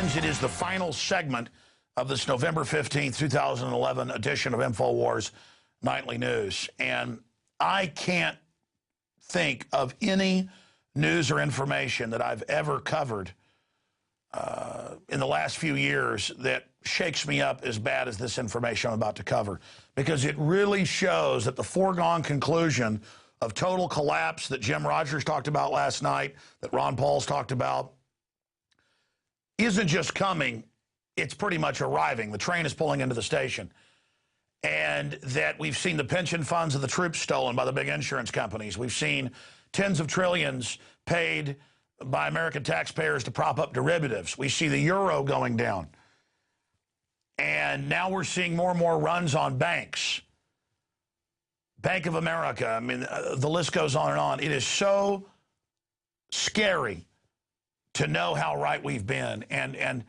Friends, it is the final segment of this November 15th, 2011 edition of InfoWars Nightly News. And I can't think of any news or information that I've ever covered in the last few years that shakes me up as bad as this information I'm about to cover, because it really shows that the foregone conclusion of total collapse that Jim Rogers talked about last night, that Ron Paul's talked about, isn't just coming, it's pretty much arriving. The train is pulling into the station. And that we've seen the pension funds of the troops stolen by the big insurance companies. We've seen tens of trillions paid by American taxpayers to prop up derivatives. We see the euro going down. And now we're seeing more and more runs on banks. Bank of America, I mean, the list goes on and on. It is so scary to know how right we've been. And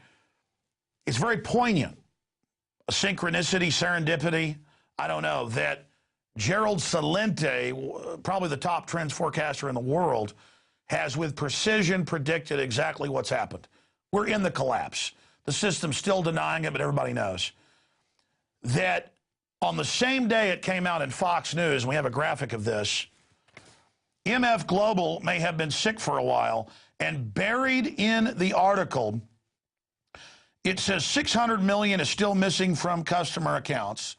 it's very poignant. A synchronicity, serendipity, I don't know, that Gerald Celente, probably the top trends forecaster in the world, has with precision predicted exactly what's happened. We're in the collapse. The system's still denying it, but everybody knows. That on the same day it came out in Fox News, and we have a graphic of this, MF Global may have been sick for a while, and buried in the article, it says $600 million is still missing from customer accounts.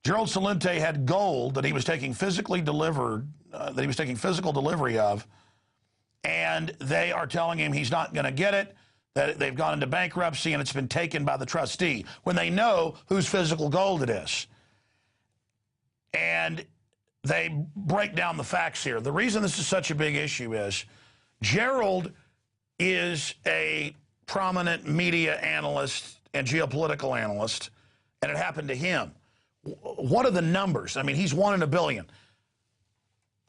Gerald Celente had gold that he was taking physically delivered, physical delivery of, and they are telling him he's not going to get it, that they've gone into bankruptcy and it's been taken by the trustee, when they know whose physical gold it is. And they break down the facts here. The reason this is such a big issue is Gerald is a prominent media analyst and geopolitical analyst, and it happened to him. What are the numbers? I mean, he's 1 in a billion.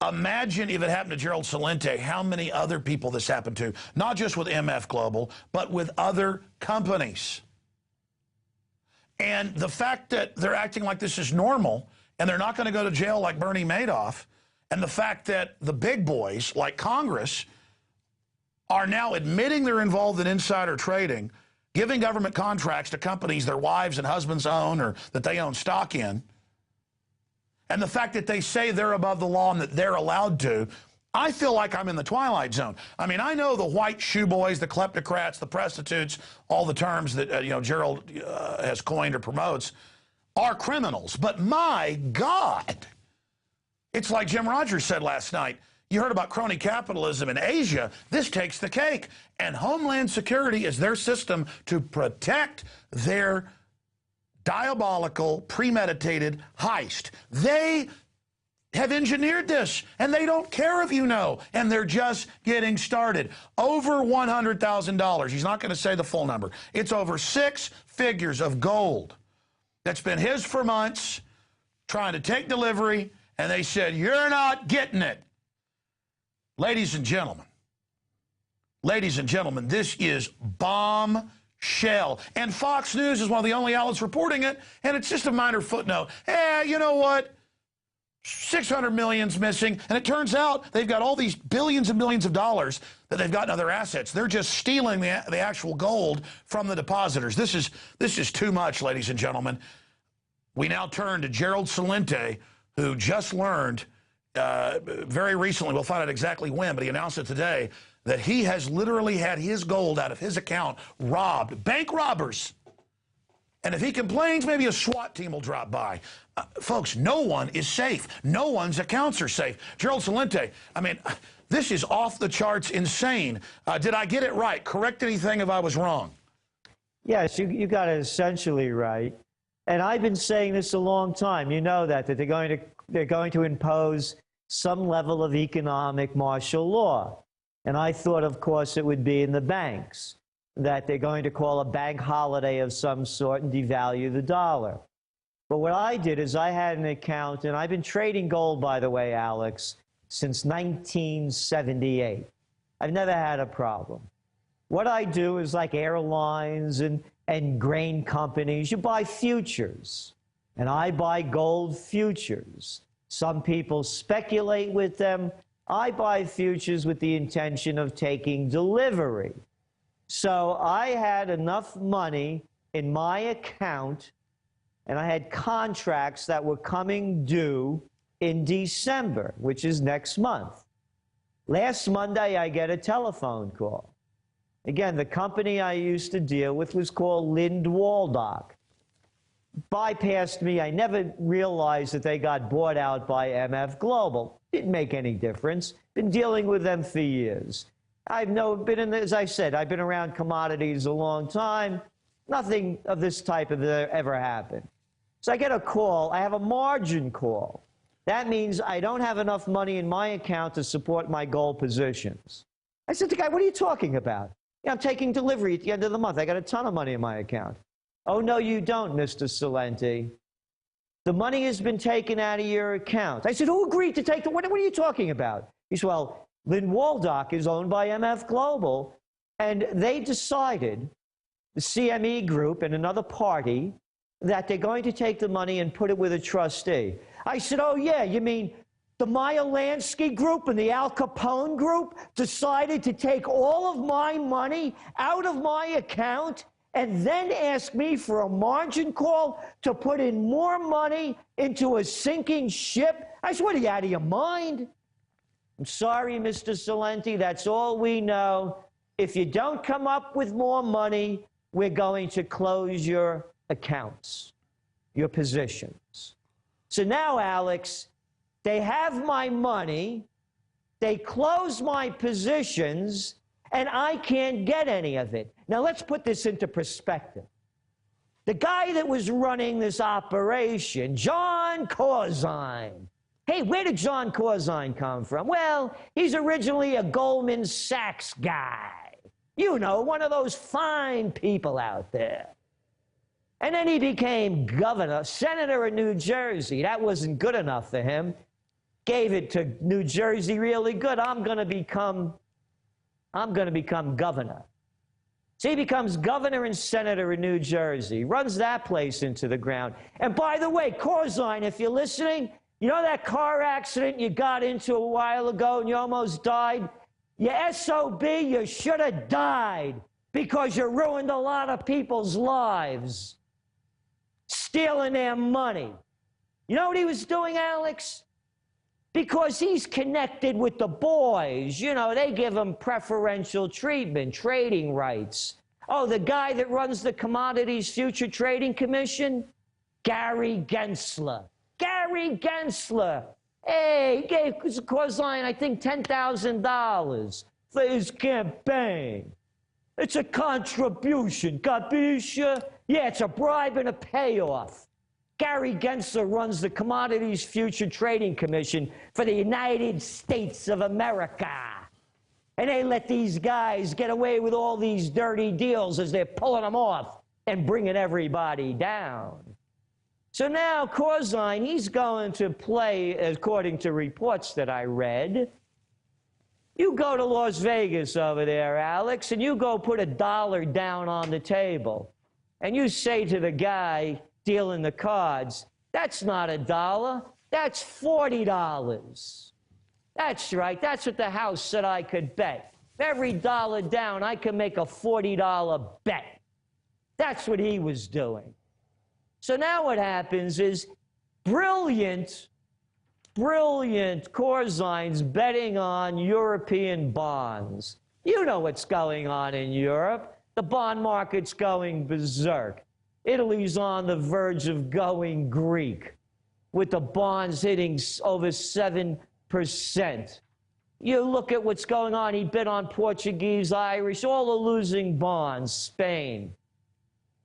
Imagine if it happened to Gerald Celente, how many other people this happened to, not just with MF Global, but with other companies. And the fact that they're acting like this is normal and they're not going to go to jail like Bernie Madoff, and the fact that the big boys like Congress are now admitting they're involved in insider trading, giving government contracts to companies their wives and husbands own or that they own stock in, and the fact that they say they're above the law and that they're allowed to, I feel like I'm in the twilight zone. I mean, I know the white shoe boys, the kleptocrats, the prostitutes, all the terms that Gerald has coined or promotes, are criminals. But my God, it's like Jim Rogers said last night. You heard about crony capitalism in Asia. This takes the cake. And Homeland Security is their system to protect their diabolical, premeditated heist. They have engineered this, and they don't care if you know, and they're just getting started. Over $100,000. He's not going to say the full number. It's over 6 figures of gold that's been his for months, trying to take delivery, and they said, you're not getting it. Ladies and gentlemen, this is bombshell. And Fox News is one of the only outlets reporting it, and it's just a minor footnote. You know what? 600 million's missing, and it turns out they've got all these billions and billions of dollars that they've got in other assets. They're just stealing the actual gold from the depositors. This is too much, ladies and gentlemen. We now turn to Gerald Celente, who just learned very recently, we'll find out exactly when, but he announced it today, that he has literally had his gold out of his account robbed. Bank robbers. And if he complains, maybe a SWAT team will drop by. Folks, no one is safe. No one's accounts are safe. Gerald Celente, I mean, this is off the charts insane. Did I get it right? Correct anything if I was wrong. Yes, you got it essentially right. And I've been saying this a long time. You know that they're going to impose some level of economic martial law. And I thought, of course, it would be in the banks, that they're going to call a bank holiday of some sort and devalue the dollar. But what I did is I had an account, and I've been trading gold, by the way, Alex, since 1978. I've never had a problem. What I do is like airlines and grain companies, you buy futures, and I buy gold futures. Some people speculate with them. I buy futures with the intention of taking delivery. So I had enough money in my account, and I had contracts that were coming due in December, which is next month. Last Monday, I get a telephone call. Again, the company I used to deal with was called Lindwaldock. Bypassed me. I never realized that they got bought out by MF Global. Didn't make any difference. Been dealing with them for years. As I said, I've been around commodities a long time. Nothing of this type of ever happened. So I get a call. I have a margin call. That means I don't have enough money in my account to support my goal positions. I said to the guy, what are you talking about? Yeah, I'm taking delivery at the end of the month. I got a ton of money in my account. Oh, no, you don't, Mr. Celente. The money has been taken out of your account. I said, who agreed to take the, what are you talking about? He said, well, Lindwaldock is owned by MF Global, and they decided, the CME group and another party, that they're going to take the money and put it with a trustee. I said, oh, yeah, you mean the Meyer Lansky group and the Al Capone group decided to take all of my money out of my account and then ask me for a margin call to put in more money into a sinking ship? I said, what, are you out of your mind? I'm sorry, Mr. Celente, that's all we know. If you don't come up with more money, we're going to close your accounts, your positions. So now, Alex, they have my money, they close my positions, and I can't get any of it. Now, let's put this into perspective. The guy that was running this operation, John Corzine. Hey, where did John Corzine come from? Well, he's originally a Goldman Sachs guy. You know, one of those fine people out there. And then he became governor, senator of New Jersey. That wasn't good enough for him. Gave it to New Jersey really good. I'm going to become governor. So he becomes governor and senator in New Jersey, runs that place into the ground. And by the way, Corzine, if you're listening, you know that car accident you got into a while ago and you almost died? You SOB, you should have died because you ruined a lot of people's lives, stealing their money. You know what he was doing, Alex? Because he's connected with the boys. You know, they give him preferential treatment, trading rights. Oh, the guy that runs the Commodities Future Trading Commission? Gary Gensler. Gary Gensler. Hey, he gave Corzine, I think, $10,000 for his campaign. It's a contribution, capisce? Yeah, it's a bribe and a payoff. Gary Gensler runs the Commodities Future Trading Commission for the United States of America. And they let these guys get away with all these dirty deals as they're pulling them off and bringing everybody down. So now Corzine, he's going to play, according to reports that I read, you go to Las Vegas over there, Alex, and you go put $1 down on the table. And you say to the guy dealing the cards, that's not $1, that's $40. That's right, that's what the house said I could bet. Every dollar down, I could make a $40 bet. That's what he was doing. So now what happens is brilliant Corzine's betting on European bonds. You know what's going on in Europe. The bond market's going berserk. Italy's on the verge of going Greek, with the bonds hitting over 7%. You look at what's going on. He bet on Portuguese, Irish, all the losing bonds, Spain.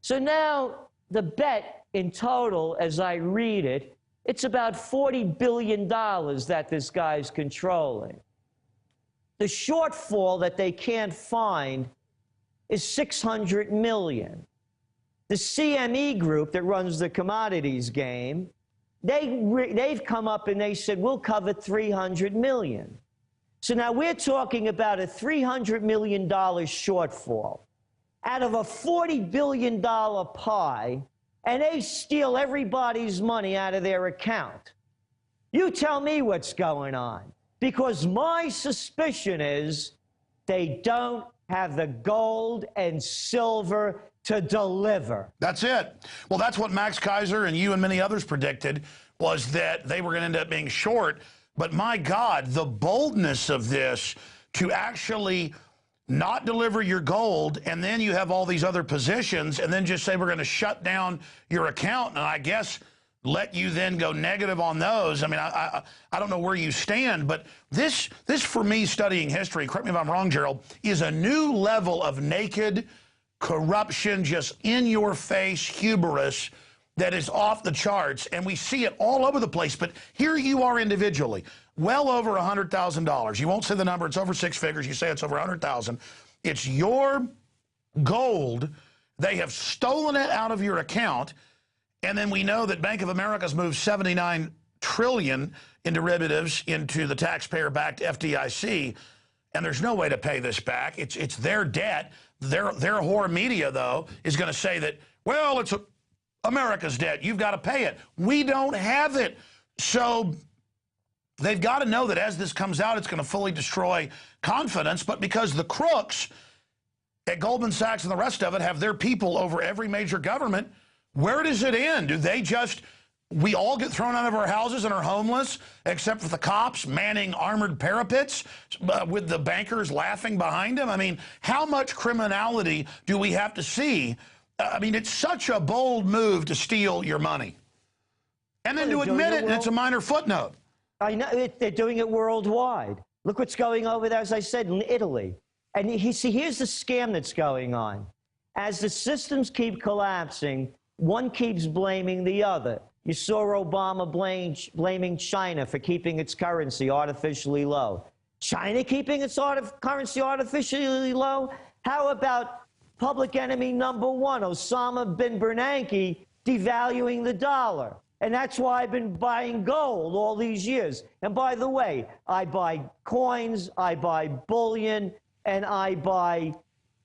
So now the bet in total, as I read it, it's about $40 billion that this guy's controlling. The shortfall that they can't find is $600 million. The CME group that runs the commodities game, they've come up and they said, we'll cover $300 million. So now we're talking about a $300 million shortfall out of a $40 billion pie, and they steal everybody's money out of their account. You tell me what's going on, because my suspicion is they don't have the gold and silver to deliver. That's it. Well, that's what Max Kaiser and you and many others predicted, was that they were going to end up being short. But my God, the boldness of this to actually not deliver your gold, and then you have all these other positions, and then just say we're going to shut down your account, and I guess let you then go negative on those. I mean, I don't know where you stand, but this for me, studying history, correct me if I'm wrong, Gerald, is a new level of naked corruption, just in-your-face hubris that is off the charts, and we see it all over the place. But here you are individually, well over $100,000. You won't say the number. It's over six figures. You say it's over $100,000. It's your gold. They have stolen it out of your account, and then we know that Bank of America's moved $79 trillion in derivatives into the taxpayer-backed FDIC, and there's no way to pay this back. It's their debt. Their whore media, though, is going to say that, well, it's America's debt. You've got to pay it. We don't have it. So they've got to know that as this comes out, it's going to fully destroy confidence. But because the crooks at Goldman Sachs and the rest of it have their people over every major government, where does it end? Do they just, we all get thrown out of our houses and are homeless, except for the cops manning armored parapets with the bankers laughing behind them? I mean, how much criminality do we have to see? I mean, it's such a bold move to steal your money. And then to admit it, and it's a minor footnote. I know, they're doing it worldwide. Look what's going over there, as I said, in Italy. And see, here's the scam that's going on. As the systems keep collapsing, one keeps blaming the other. You saw Obama blaming China for keeping its currency artificially low. China keeping its currency artificially low? How about public enemy number one, Osama bin Bernanke, devaluing the dollar? And that's why I've been buying gold all these years. And by the way, I buy coins, I buy bullion, and I buy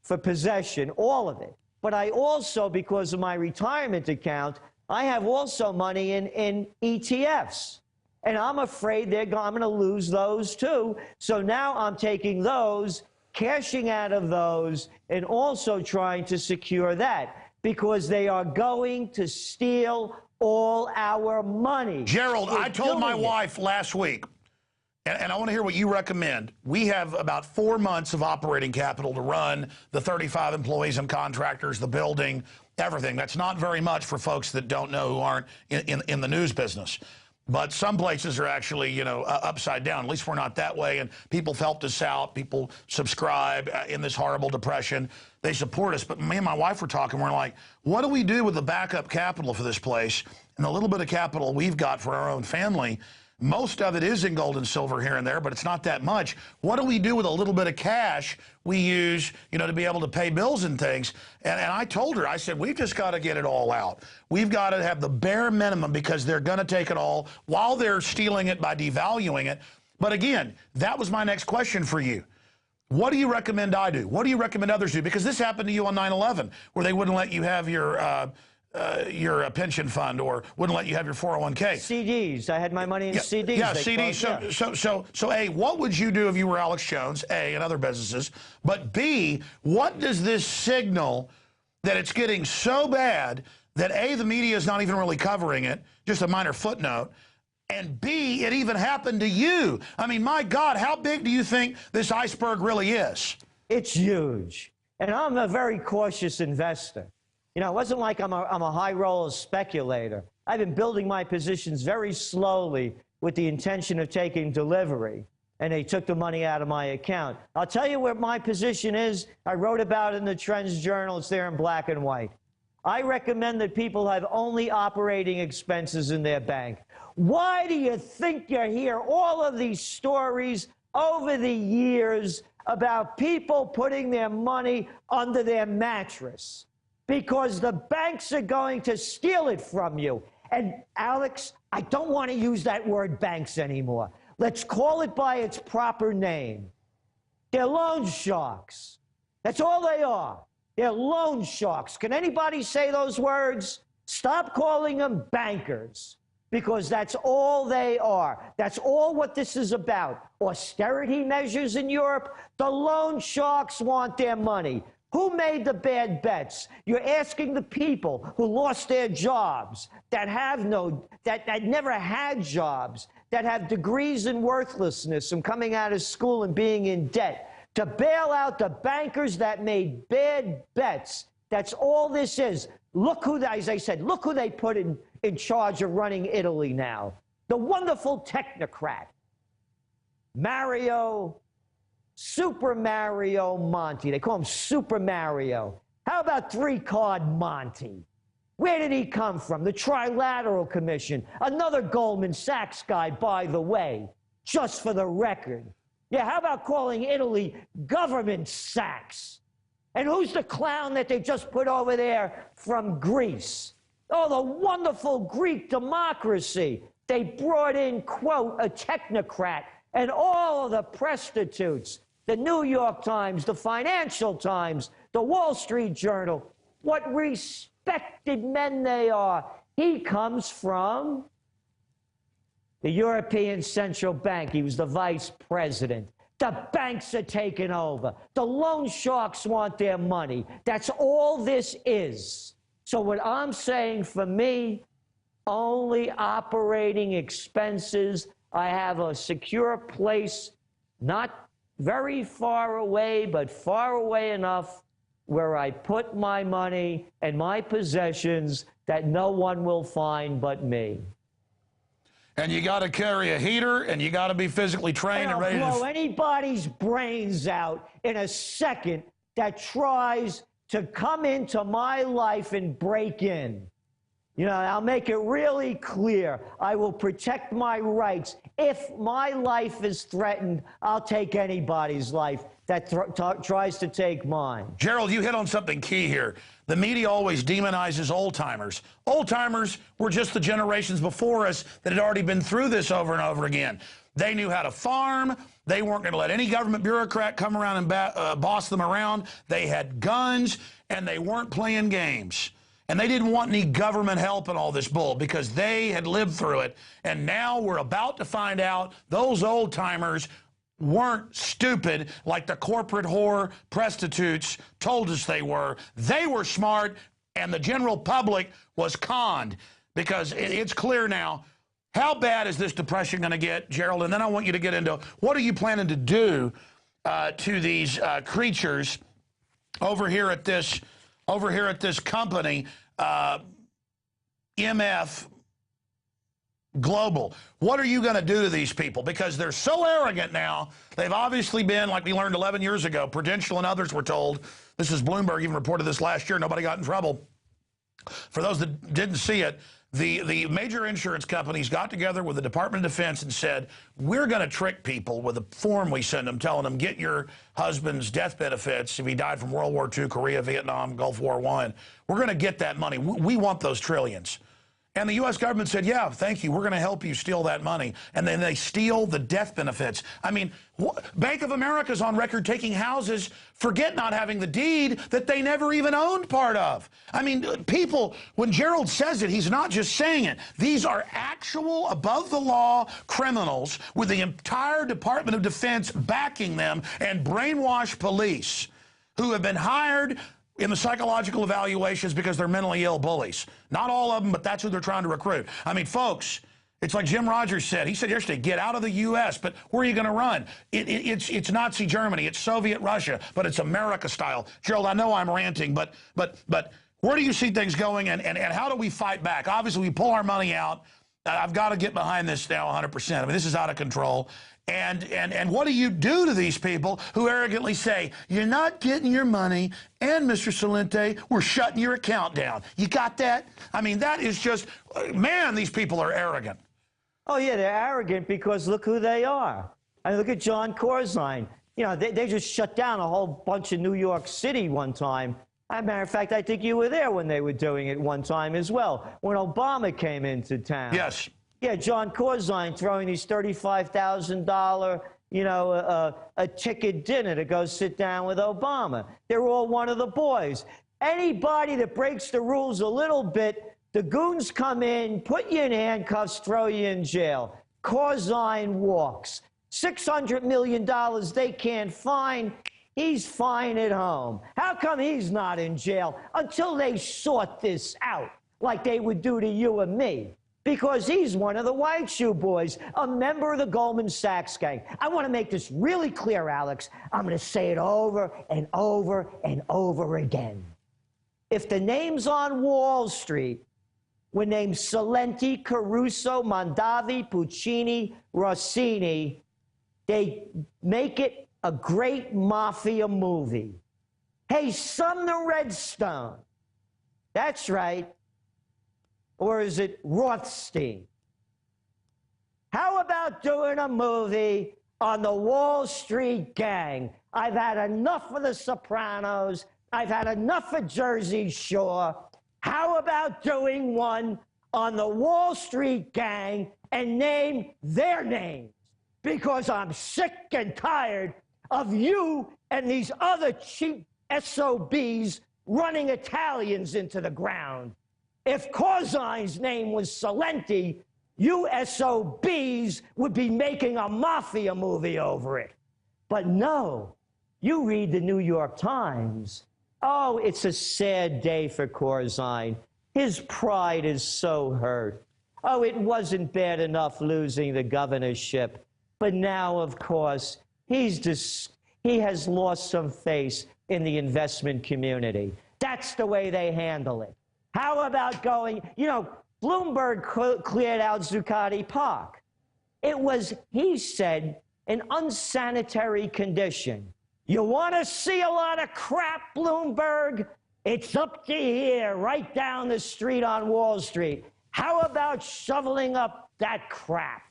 for possession, all of it. But I also, because of my retirement account, I have also money in ETFs. And I'm afraid I'm going to lose those too. So now I'm taking those, cashing out of those, and also trying to secure that, because they are going to steal all our money. Gerald, I told my wife last week, and I want to hear what you recommend. We have about 4 months of operating capital to run the 35 employees and contractors, the building, everything. That's not very much for folks that don't know, who aren't in the news business. But some places are actually, you know, upside down. At least we're not that way. And people helped us out. People subscribe in this horrible depression. They support us. But me and my wife were talking. We're like, what do we do with the backup capital for this place and the little bit of capital we've got for our own family? Most of it is in gold and silver here and there, but it's not that much. What do we do with a little bit of cash we use, you know, to be able to pay bills and things? And I told her, I said, we've just got to get it all out. We've got to have the bare minimum, because they're going to take it all while they're stealing it by devaluing it. But again, that was my next question for you. What do you recommend I do? What do you recommend others do? Because this happened to you on 9/11, where they wouldn't let you have your pension fund, or wouldn't let you have your 401k. CDs. I had my money in CDs. Yeah, CDs. So A, what would you do if you were Alex Jones, A, and other businesses? But B, what does this signal that it's getting so bad that A, the media is not even really covering it, just a minor footnote, and B, it even happened to you? I mean, my God, how big do you think this iceberg really is? It's huge. And I'm a very cautious investor. You know, it wasn't like I'm a high-roller speculator. I've been building my positions very slowly with the intention of taking delivery, and they took the money out of my account. I'll tell you where my position is. I wrote about it in the Trends Journal. It's there in black and white. I recommend that people have only operating expenses in their bank. Why do you think you hear all of these stories over the years about people putting their money under their mattress? Because the banks are going to steal it from you. And Alex, I don't want to use that word banks anymore. Let's call it by its proper name. They're loan sharks. That's all they are. They're loan sharks. Can anybody say those words? Stop calling them bankers, because that's all they are. That's all what this is about. Austerity measures in Europe. The loan sharks want their money. Who made the bad bets? You're asking the people who lost their jobs, that never had jobs, that have degrees in worthlessness from coming out of school and being in debt, to bail out the bankers that made bad bets. That's all this is. Look who, as I said, look who they put in charge of running Italy now. The wonderful technocrat, Super Mario Monti. They call him Super Mario. How about three-card Monty? Where did he come from? The Trilateral Commission. Another Goldman Sachs guy, by the way, just for the record. Yeah, how about calling Italy government Sachs? And who's the clown that they just put over there from Greece? Oh, the wonderful Greek democracy. They brought in, quote, a technocrat, and all of the prostitutes, the New York Times, the Financial Times, the Wall Street Journal, what respected men they are. He comes from the European Central Bank. He was the vice president. The banks are taking over. The loan sharks want their money. That's all this is. So what I'm saying, for me, only operating expenses. I have a secure place, not very far away, but far away enough where I put my money and my possessions that no one will find but me. And you got to carry a heater, and you got to be physically trained and ready to blow anybody's brains out in a second that tries to come into my life and break in. You know, I'll make it really clear. I will protect my rights. If my life is threatened, I'll take anybody's life that tries to take mine. Gerald, you hit on something key here. The media always demonizes old-timers. Old-timers were just the generations before us that had already been through this over and over again. They knew how to farm. They weren't going to let any government bureaucrat come around and boss them around. They had guns, and they weren't playing games. And they didn't want any government help in all this bull because they had lived through it. And now we're about to find out those old-timers weren't stupid like the corporate whore prostitutes told us they were. They were smart, and the general public was conned, because it's clear now. How bad is this depression going to get, Gerald? And then I want you to get into what are you planning to do to these creatures over here at this company, MF Global. What are you going to do to these people? Because they're so arrogant now. They've obviously been, like we learned 11 years ago, Prudential and others were told. This is Bloomberg even reported this last year. Nobody got in trouble. For those that didn't see it, the major insurance companies got together with the Department of Defense and said, we're going to trick people with a form we send them telling them, get your husband's death benefits if he died from World War II, Korea, Vietnam, Gulf War I. We're going to get that money. We want those trillions. And the U.S. government said, yeah, thank you. We're going to help you steal that money. And then they steal the death benefits. I mean, Bank of America's on record taking houses, forget not having the deed that they never even owned part of. I mean, people, when Gerald says it, he's not just saying it. These are actual above-the-law criminals with the entire Department of Defense backing them, and brainwashed police who have been hired in the psychological evaluations because they're mentally ill bullies. Not all of them, but that's who they're trying to recruit. I mean, folks, it's like Jim Rogers said. He said yesterday, get out of the U.S., but where are you going to run? It's Nazi Germany, it's Soviet Russia, but it's America style. Gerald, I know I'm ranting, but where do you see things going, and how do we fight back? Obviously, we pull our money out. I've got to get behind this now 100%. I mean, this is out of control. And what do you do to these people who arrogantly say, you're not getting your money, and Mr. Celente, we're shutting your account down? You got that? I mean, that is just, man, these people are arrogant. Oh, yeah, they're arrogant because look who they are. I mean, look at John Corzine. You know, they just shut down a whole bunch of New York City one time. As a matter of fact, I think you were there when they were doing it one time as well, when Obama came into town. Yes. Yeah, John Corzine throwing these $35,000, you know, a ticket dinner to go sit down with Obama. They're all one of the boys. Anybody that breaks the rules a little bit, The goons come in, put you in handcuffs, throw you in jail. Corzine walks. $600 million they can't find. He's fine at home. How come he's not in jail until they sort this out, like they would do to you and me? Because he's one of the White Shoe Boys, a member of the Goldman Sachs gang. I want to make this really clear, Alex. I'm going to say it over and over and over again. If the names on Wall Street were named Celente, Caruso, Mondavi, Puccini, Rossini, they make it a great mafia movie. Hey, Sumner Redstone. That's right. Or is it Rothstein? How about doing a movie on the Wall Street Gang? I've had enough of The Sopranos. I've had enough of Jersey Shore. How about doing one on the Wall Street Gang and name their names? Because I'm sick and tired of you and these other cheap SOBs running Italians into the ground. If Corzine's name was Celente, you SOBs would be making a mafia movie over it. But no, you read the New York Times. Oh, it's a sad day for Corzine. His pride is so hurt. Oh, it wasn't bad enough losing the governorship. But now, of course, he has lost some face in the investment community. That's the way they handle it. How about going, you know, Bloomberg cleared out Zuccotti Park. It was, he said, an unsanitary condition. You want to see a lot of crap, Bloomberg? It's up to here, right down the street on Wall Street. How about shoveling up that crap?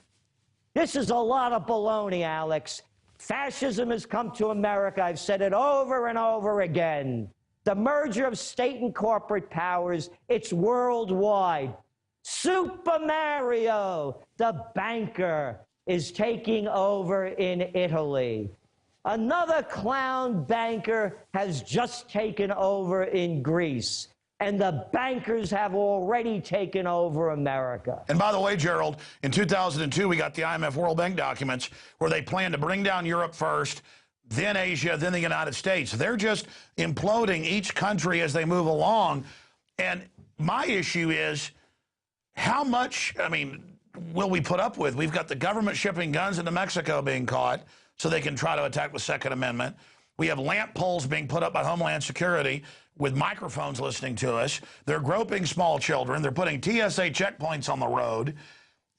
This is a lot of baloney, Alex. Fascism has come to America. I've said it over and over again. The merger of state and corporate powers, it's worldwide. Super Mario, the banker, is taking over in Italy. Another clown banker has just taken over in Greece. And the bankers have already taken over America. And by the way, Gerald, in 2002, we got the IMF World Bank documents where they plan to bring down Europe first, then Asia, then the United States. They're just imploding each country as they move along. And my issue is, how much, I mean, will we put up with? We've got the government shipping guns into Mexico being caught so they can try to attack the Second Amendment. We have lamp poles being put up by Homeland Security with microphones listening to us. They're groping small children. They're putting TSA checkpoints on the road.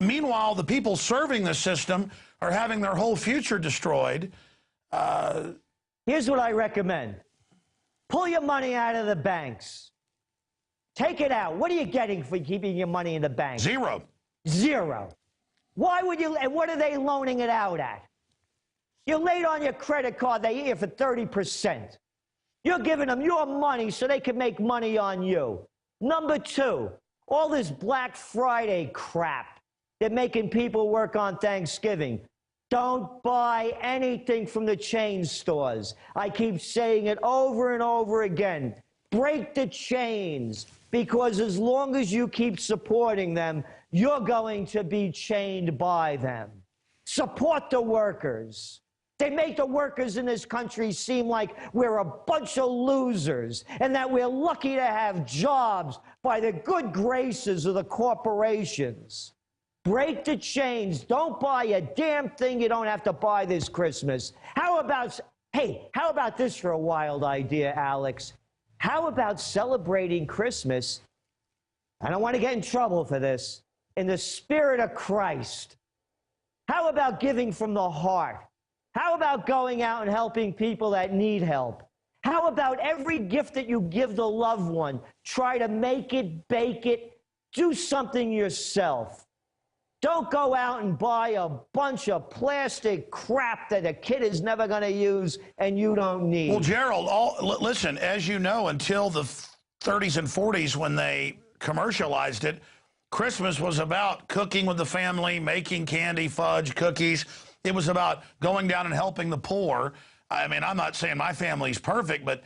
Meanwhile, the people serving the system are having their whole future destroyed. Here's what I recommend. Pull your money out of the banks. Take it out. What are you getting for keeping your money in the bank? Zero. Zero. Why would you, and what are they loaning it out at? You're late on your credit card, they hit you for 30%. You're giving them your money so they can make money on you. Number two, all this Black Friday crap. They're making people work on Thanksgiving. Don't buy anything from the chain stores. I keep saying it over and over again. Break the chains, because as long as you keep supporting them, you're going to be chained by them. Support the workers. They make the workers in this country seem like we're a bunch of losers and that we're lucky to have jobs by the good graces of the corporations. Break the chains. Don't buy a damn thing you don't have to buy this Christmas. How about, hey, how about this for a wild idea, Alex? How about celebrating Christmas? I don't want to get in trouble for this. In the spirit of Christ. How about giving from the heart? How about going out and helping people that need help? How about every gift that you give the loved one, try to make it, bake it, do something yourself. Don't go out and buy a bunch of plastic crap that a kid is never going to use and you don't need. Well, Gerald, listen, as you know, until the 30s and 40s when they commercialized it, Christmas was about cooking with the family, making candy, fudge, cookies. It was about going down and helping the poor. I mean, I'm not saying my family's perfect, but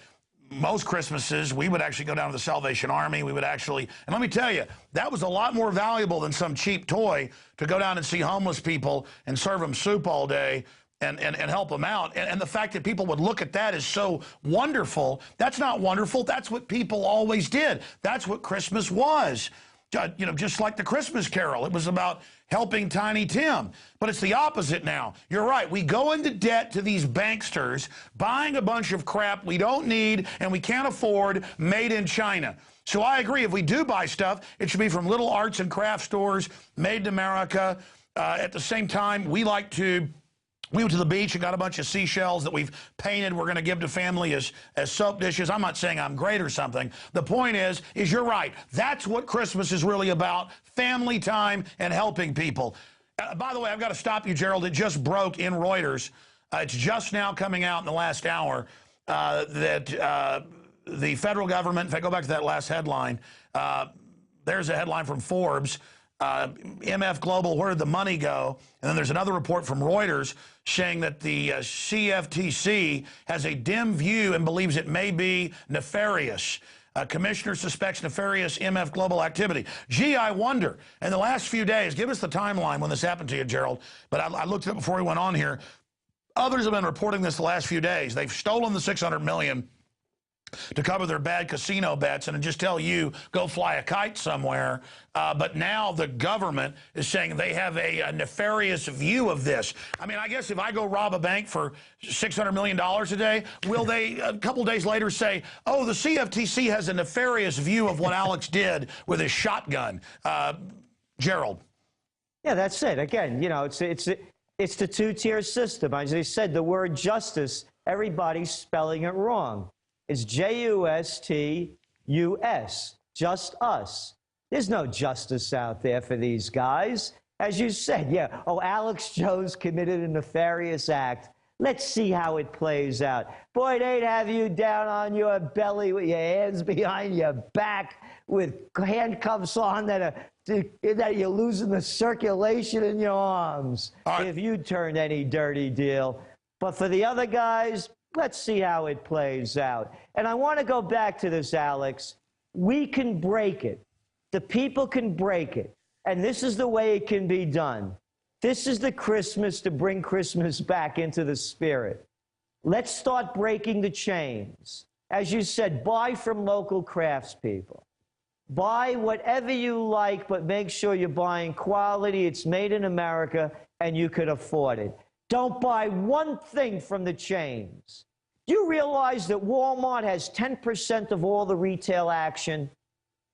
most Christmases, we would actually go down to the Salvation Army. We would actually, and let me tell you, that was a lot more valuable than some cheap toy to go down and see homeless people and serve them soup all day and help them out. And the fact that people would look at that is so wonderful. That's not wonderful. That's what people always did. That's what Christmas was. You know, just like the Christmas Carol, it was about helping Tiny Tim. But it's the opposite now. You're right. We go into debt to these banksters, buying a bunch of crap we don't need and we can't afford, made in China. So I agree. If we do buy stuff, it should be from little arts and craft stores, made in America. At the same time, we went to the beach and got a bunch of seashells that we've painted. We're going to give to family as soap dishes. I'm not saying I'm great or something. The point is you're right. That's what Christmas is really about, family time and helping people. By the way, I've got to stop you, Gerald. It just broke in Reuters. It's just now coming out in the last hour that the federal government, if I go back to that last headline, there's a headline from Forbes. MF Global, where did the money go? And then there's another report from Reuters saying that the CFTC has a dim view and believes it may be nefarious. Commissioner suspects nefarious MF Global activity. Gee, I wonder, in the last few days, give us the timeline when this happened to you, Gerald, but I looked it up before we went on here. Others have been reporting this the last few days. They've stolen the $600 million to cover their bad casino bets and just tell you, go fly a kite somewhere. But now the government is saying they have a nefarious view of this. I mean, I guess if I go rob a bank for $600 million a day, will they a couple days later say, oh, the CFTC has a nefarious view of what Alex did with his shotgun? Gerald. Yeah, that's it. Again, you know, it's the two-tier system. As I said, the word justice, everybody's spelling it wrong. It's J-U-S-T-U-S, just us. There's no justice out there for these guys. As you said, yeah, oh, Alex Jones committed a nefarious act. Let's see how it plays out. Boy, they'd have you down on your belly with your hands behind your back with handcuffs on that you're losing the circulation in your arms if you turned any dirty deal. But for the other guys, let's see how it plays out. And I want to go back to this, Alex. We can break it. The people can break it. And this is the way it can be done. This is the Christmas to bring Christmas back into the spirit. Let's start breaking the chains. As you said, buy from local craftspeople. Buy whatever you like, but make sure you're buying quality. It's made in America, and you could afford it. Don't buy one thing from the chains. Do you realize that Walmart has 10% of all the retail action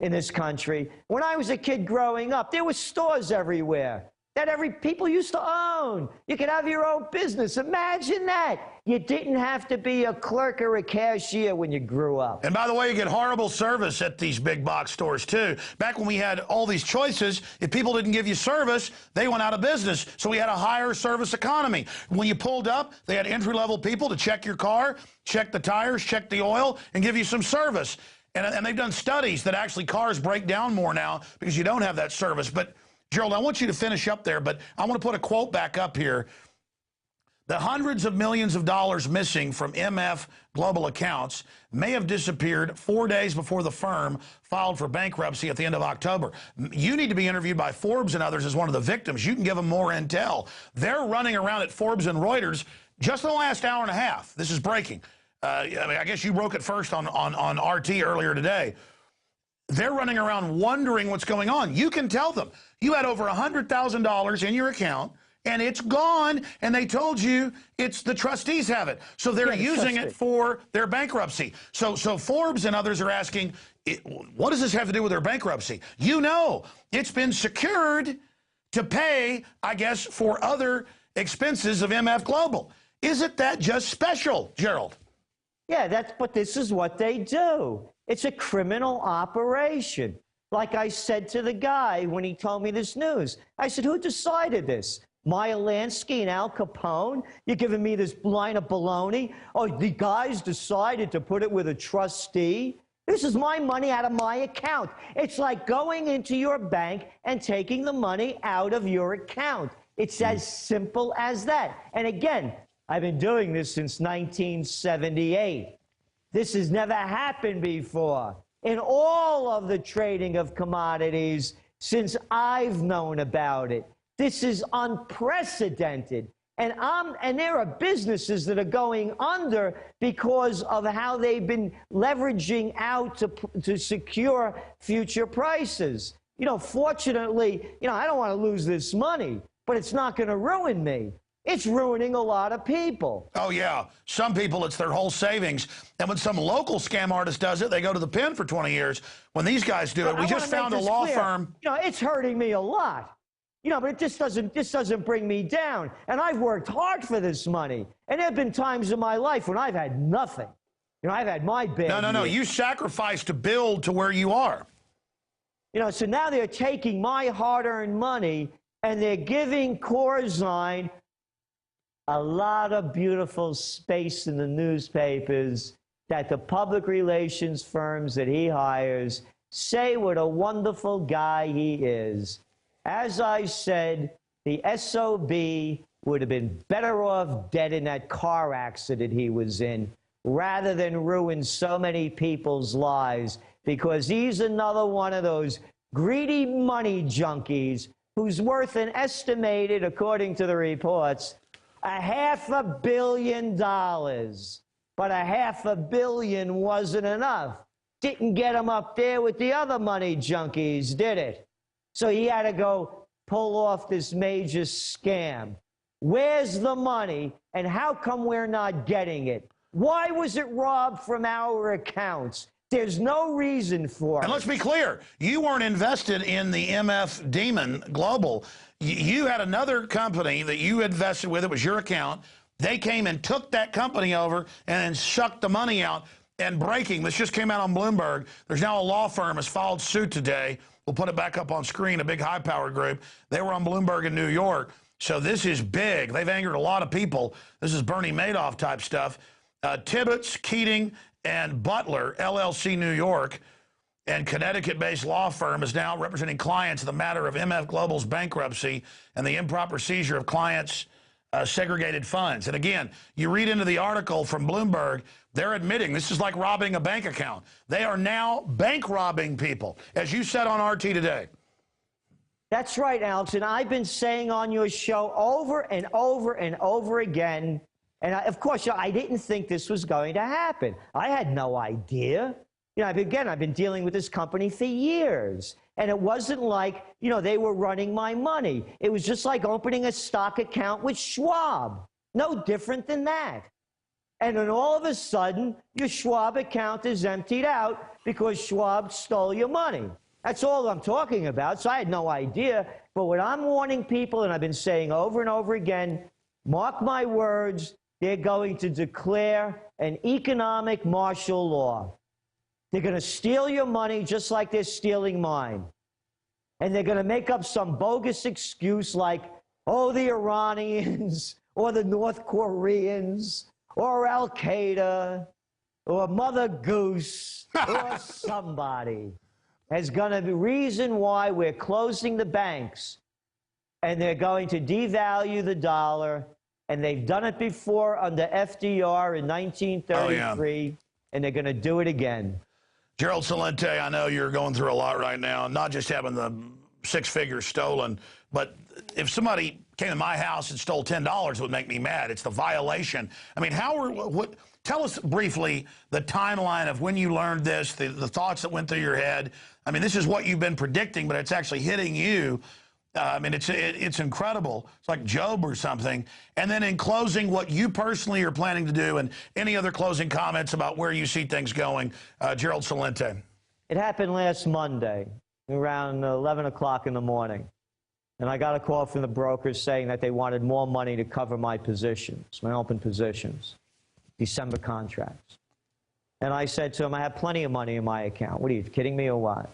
in this country? When I was a kid growing up, there were stores everywhere that people used to own. You could have your own business. Imagine that. You didn't have to be a clerk or a cashier when you grew up. And by the way, you get horrible service at these big box stores, too. Back when we had all these choices, if people didn't give you service, they went out of business. So we had a higher service economy. When you pulled up, they had entry-level people to check your car, check the tires, check the oil, and give you some service. And they've done studies that actually cars break down more now because you don't have that service. But Gerald, I want you to finish up there, but I want to put a quote back up here. The hundreds of millions of dollars missing from MF Global accounts may have disappeared 4 days before the firm filed for bankruptcy at the end of October. You need to be interviewed by Forbes and others as one of the victims. You can give them more intel. They're running around at Forbes and Reuters just in the last hour and a half. This is breaking. I mean, I guess you broke it first on RT earlier today. They're running around wondering what's going on. You can tell them. You had over $100,000 in your account, and it's gone, and they told you it's the trustees have it. So they're using it for their bankruptcy. So Forbes and others are asking, what does this have to do with their bankruptcy? You know, it's been secured to pay, I guess, for other expenses of MF Global. Isn't that just special, Gerald? Yeah, but this is what they do. It's a criminal operation. Like I said to the guy when he told me this news, I said, who decided this? Meyer Lansky and Al Capone? You're giving me this line of baloney? Oh, the guys decided to put it with a trustee? This is my money out of my account. It's like going into your bank and taking the money out of your account. It's as simple as that. And again, I've been doing this since 1978. This has never happened before in all of the trading of commodities since I've known about it. This is unprecedented. And there are businesses that are going under because of how they've been leveraging out to secure future prices. You know, fortunately, you know, I don't want to lose this money, but it's not going to ruin me. It's ruining a lot of people. Oh, yeah. Some people, it's their whole savings. And when some local scam artist does it, they go to the pen for 20 years. When these guys do it, we just found a law firm. You know, it's hurting me a lot. You know, but it just doesn't bring me down. And I've worked hard for this money. And there have been times in my life when I've had nothing. You know, I've had my bad No. You sacrificed to build to where you are. You know, so now they're taking my hard-earned money and they're giving Corzine a lot of beautiful space in the newspapers that the public relations firms that he hires say what a wonderful guy he is. As I said, the SOB would have been better off dead in that car accident he was in rather than ruin so many people's lives, because he's another one of those greedy money junkies who's worth an estimated, according to the reports, $500 million. But $500 million wasn't enough. Didn't get him up there with the other money junkies, did it? So he had to go pull off this major scam. Where's the money, and how come we're not getting it? Why was it robbed from our accounts? There's no reason for it. And let's be clear, you weren't invested in the MF Demon Global. You had another company that you invested with. It was your account. They came and took that company over and then sucked the money out. And breaking, this just came out on Bloomberg. There's now a law firm has filed suit today. We'll put it back up on screen, a big high-power group. They were on Bloomberg in New York. So this is big. They've angered a lot of people. This is Bernie Madoff type stuff. Tibbetts, Keating, and Butler, LLC New York, and Connecticut-based law firm is now representing clients in the matter of MF Global's bankruptcy and the improper seizure of clients' segregated funds. And again, you read into the article from Bloomberg, they're admitting this is like robbing a bank account. They are now bank robbing people, as you said on RT today. That's right, Alex. And I've been saying on your show over and over and over again, and of course, I didn't think this was going to happen. I had no idea. You know, I've been dealing with this company for years. And it wasn't like, you know, they were running my money. It was just like opening a stock account with Schwab. No different than that. And then all of a sudden, your Schwab account is emptied out because Schwab stole your money. That's all I'm talking about. So I had no idea. But what I'm warning people, and I've been saying over and over again, mark my words, they're going to declare an economic martial law. They're going to steal your money just like they're stealing mine. And they're going to make up some bogus excuse like, oh, the Iranians or the North Koreans or Al-Qaeda or Mother Goose or somebody is going to be the reason why we're closing the banks. And they're going to devalue the dollar. And they've done it before under FDR in 1933. And they're going to do it again. Gerald Celente, I know you're going through a lot right now, not just having the 6 figures stolen, but if somebody came to my house and stole $10, it would make me mad. It's the violation. I mean, tell us briefly the timeline of when you learned this, the thoughts that went through your head. I mean, this is what you've been predicting, but it's actually hitting you. I mean, it's incredible. It's like Job or something. And then in closing, what you personally are planning to do, and any other closing comments about where you see things going, Gerald Celente. It happened last Monday around 11 o'clock in the morning. And I got a call from the brokers saying that they wanted more money to cover my positions, my open positions, December contracts. And I said to him, I have plenty of money in my account. What are you, kidding me or what?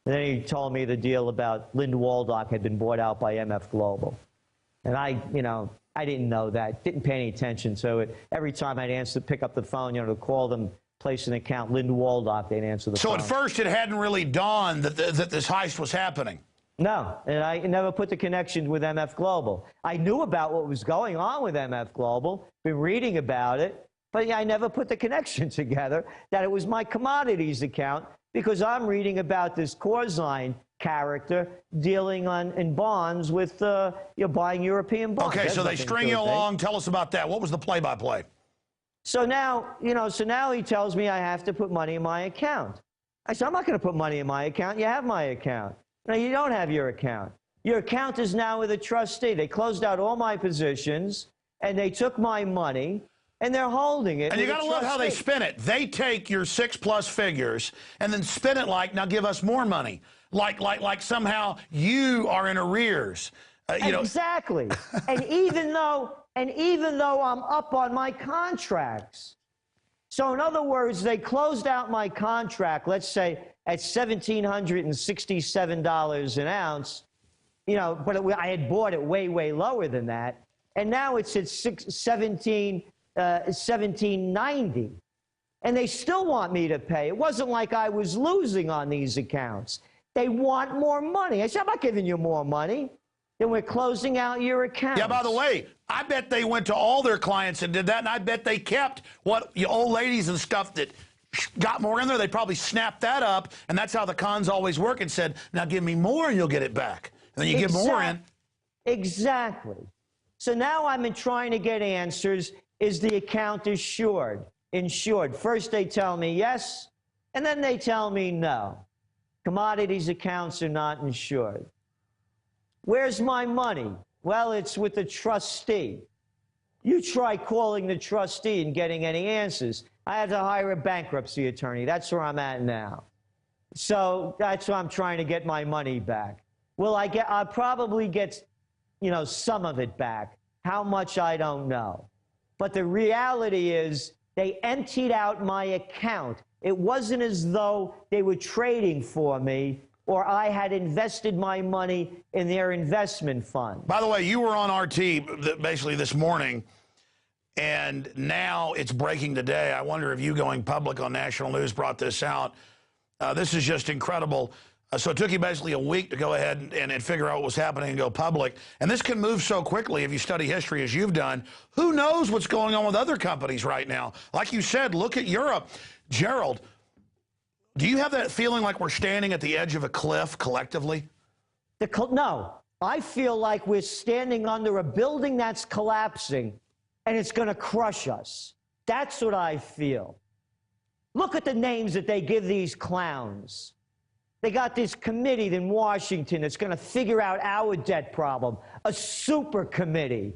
And then he told me the deal about Lind Waldock had been bought out by MF Global. And I didn't know that, didn't pay any attention to it. Every time I'd pick up the phone, to call them, place an account, Lind Waldock, they'd answer the phone. So at first it hadn't really dawned that this heist was happening? No, and I never put the connection with MF Global. I knew about what was going on with MF Global, been reading about it, But yeah, I never put the connection together that it was my commodities account because I'm reading about this Corzine character dealing in bonds with buying European bonds. Okay, so they string you along. Tell us about that. What was the play-by-play? So now, so now he tells me I have to put money in my account. I said, I'm not going to put money in my account. You have my account. No, you don't have your account. Your account is now with a trustee. They closed out all my positions, and they took my money, and they're holding it. And you got to love how they spin it. They take your 6+ figures and then spin it like, now give us more money. Like somehow you are in arrears. Exactly. and even though I'm up on my contracts. So in other words, they closed out my contract, let's say at $1,767 an ounce, but I had bought it way, way lower than that. And now it's at $1,790. And they still want me to pay. It wasn't like I was losing on these accounts. They want more money. I said, I'm not giving you more money. Then we're closing out your account. Yeah, by the way, I bet they went to all their clients and did that, and I bet they kept what the old ladies and stuff that got more in there. They probably snapped that up, and that's how the cons always work, and said, now give me more and you'll get it back. And then you give more in. Exactly. So now I'm trying to get answers. Is the account insured? First they tell me yes, and then they tell me no. Commodities accounts are not insured. Where's my money? Well, it's with the trustee. You try calling the trustee and getting any answers. I had to hire a bankruptcy attorney. That's where I'm at now. So that's why I'm trying to get my money back. I'll probably get, some of it back. How much, I don't know. But the reality is they emptied out my account. It wasn't as though they were trading for me or I had invested my money in their investment fund. By the way, you were on RT basically this morning, and now it's breaking today. I wonder if you going public on national news brought this out. This is just incredible. So it took you basically a week to go ahead and figure out what was happening and go public. And this can move so quickly if you study history as you've done. Who knows what's going on with other companies right now? Like you said, look at Europe. Gerald, do you have that feeling like we're standing at the edge of a cliff collectively? No. I feel like we're standing under a building that's collapsing and it's going to crush us. That's what I feel. Look at the names that they give these clowns. They got this committee in Washington that's going to figure out our debt problem. A super committee.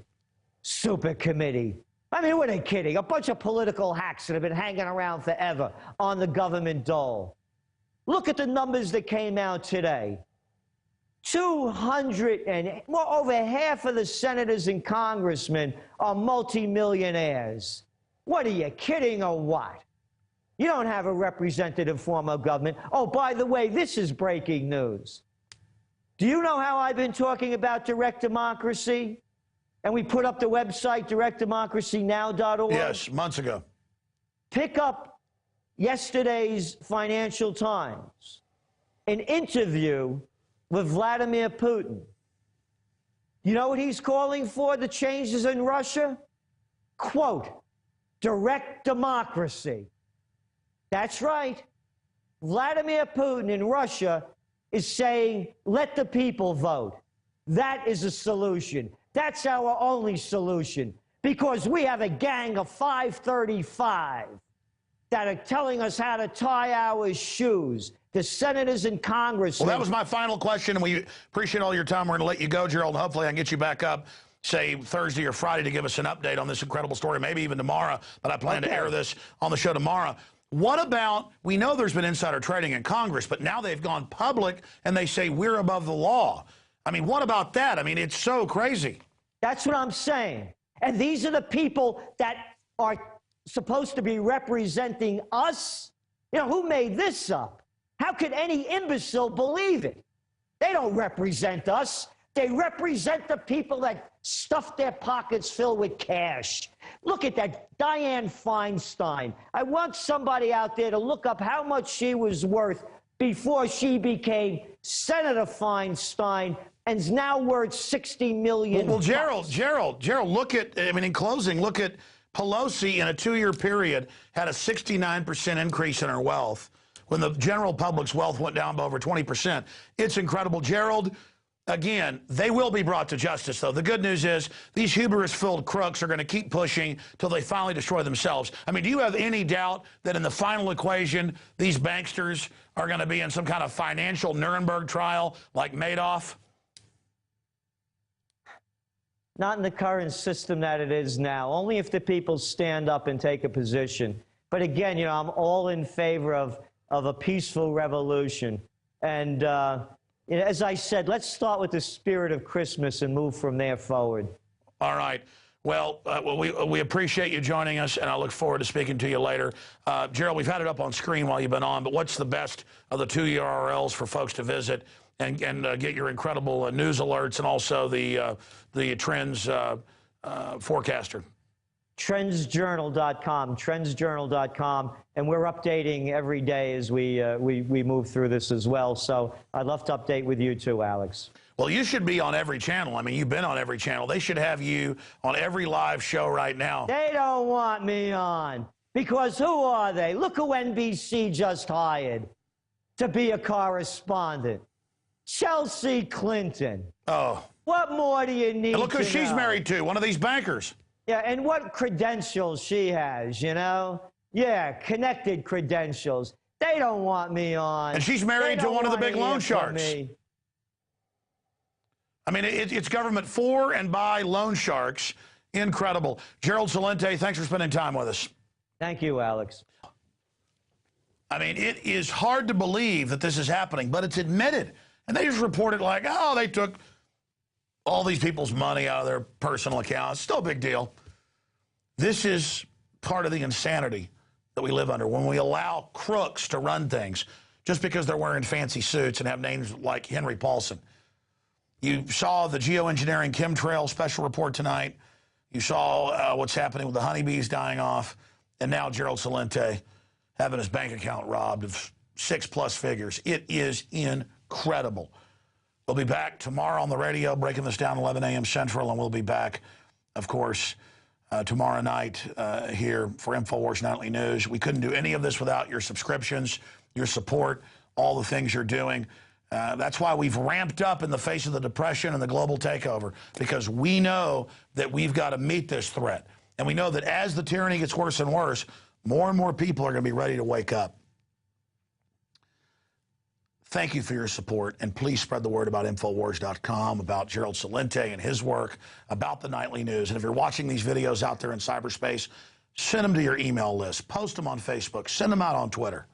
Super committee. I mean, who are they kidding? A bunch of political hacks that have been hanging around forever on the government dole. Look at the numbers that came out today. 200 and more, over half of the senators and congressmen are multimillionaires. What are you kidding or what? You don't have a representative form of government. Oh, by the way, this is breaking news. Do you know how I've been talking about direct democracy? And we put up the website, directdemocracynow.org. Yes, months ago. Pick up yesterday's Financial Times, an interview with Vladimir Putin. You know what he's calling for, the changes in Russia? Quote, direct democracy. That's right. Vladimir Putin in Russia is saying, let the people vote. That is a solution. That's our only solution, because we have a gang of 535 that are telling us how to tie our shoes. The senators and congressmen. Well, that was my final question, and we appreciate all your time. We're going to let you go, Gerald. Hopefully I can get you back up, say, Thursday or Friday to give us an update on this incredible story, maybe even tomorrow, but I plan to air this on the show tomorrow. What about, we know there's been insider trading in Congress, but now they've gone public and they say we're above the law. I mean, what about that? I mean, it's so crazy. That's what I'm saying. And these are the people that are supposed to be representing us. You know, who made this up? How could any imbecile believe it? They don't represent us. They represent the people that stuff their pockets filled with cash. Look at that Dianne Feinstein. I want somebody out there to look up how much she was worth before she became Senator Feinstein and is now worth $60 million. Well, Gerald, look at, I mean, in closing, look at Pelosi, in a 2-year period, had a 69% increase in her wealth when the general public's wealth went down by over 20%. It's incredible. Gerald, again, they will be brought to justice, though. The good news is these hubris-filled crooks are going to keep pushing till they finally destroy themselves. I mean, do you have any doubt that in the final equation, these banksters are going to be in some kind of financial Nuremberg trial like Madoff? Not in the current system that it is now. Only if the people stand up and take a position. But again, you know, I'm all in favor of a peaceful revolution. And as I said, let's start with the spirit of Christmas and move from there forward. All right. Well, we appreciate you joining us, and I look forward to speaking to you later. Gerald, we've had it up on screen while you've been on, but what's the best of the 2 URLs for folks to visit and get your incredible news alerts and also the trends forecaster? Trendsjournal.com, trendsjournal.com, and we're updating every day as we move through this as well. So I'd love to update with you too, Alex. Well, you should be on every channel. I mean, you've been on every channel. They should have you on every live show right now. They don't want me on because who are they? Look who NBC just hired to be a correspondent. Chelsea Clinton. Oh. What more do you need And look who she's know? married to, one of these bankers. Yeah, and what credentials she has, you know? Yeah, connected credentials. They don't want me on. And she's married to one of the big loan sharks. I mean, it's government for and by loan sharks. Incredible. Gerald Celente, thanks for spending time with us. Thank you, Alex. I mean, it is hard to believe that this is happening, but it's admitted. And they just report it like, oh, they took all these people's money out of their personal accounts. Still a big deal. This is part of the insanity that we live under when we allow crooks to run things just because they're wearing fancy suits and have names like Henry Paulson. You saw the geoengineering chemtrail special report tonight. You saw what's happening with the honeybees dying off. And now Gerald Celente having his bank account robbed of 6+ figures. It is incredible. We'll be back tomorrow on the radio, breaking this down 11 a.m. Central, and we'll be back, of course, tomorrow night here for InfoWars Nightly News. We couldn't do any of this without your subscriptions, your support, all the things you're doing. That's why we've ramped up in the face of the depression and the global takeover, because we know that we've got to meet this threat. And we know that as the tyranny gets worse and worse, more and more people are going to be ready to wake up. Thank you for your support, and please spread the word about Infowars.com, about Gerald Celente and his work, about the Nightly News. And if you're watching these videos out there in cyberspace, send them to your email list, post them on Facebook, send them out on Twitter.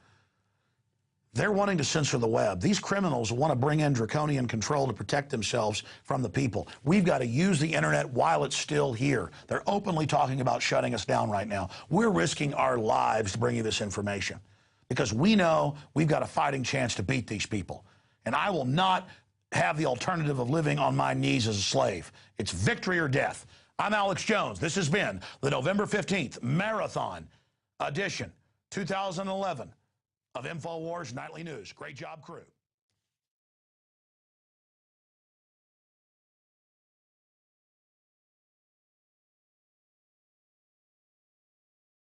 They're wanting to censor the web. These criminals want to bring in draconian control to protect themselves from the people. We've got to use the internet while it's still here. They're openly talking about shutting us down right now. We're risking our lives to bring you this information, because we know we've got a fighting chance to beat these people. And I will not have the alternative of living on my knees as a slave. It's victory or death. I'm Alex Jones. This has been the November 15th Marathon Edition 2011 of InfoWars Nightly News. Great job, crew.